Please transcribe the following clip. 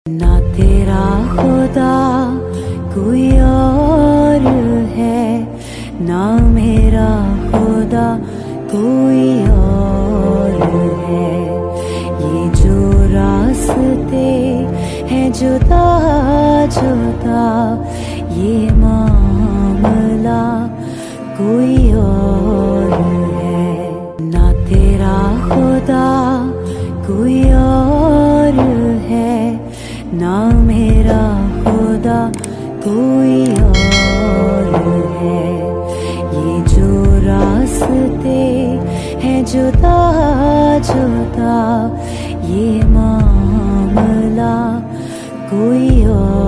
ना तेरा खुदा कोई और है, ना मेरा खुदा कोई और है। ये जो रास्ते हैं जुदा जुदा, ये मामला कोई और है। ना तेरा खुदा कोई और है, ना मेरा खुदा कोई और है। ये जो रास्ते हैं जुदा जुदा, ये मामला कोई और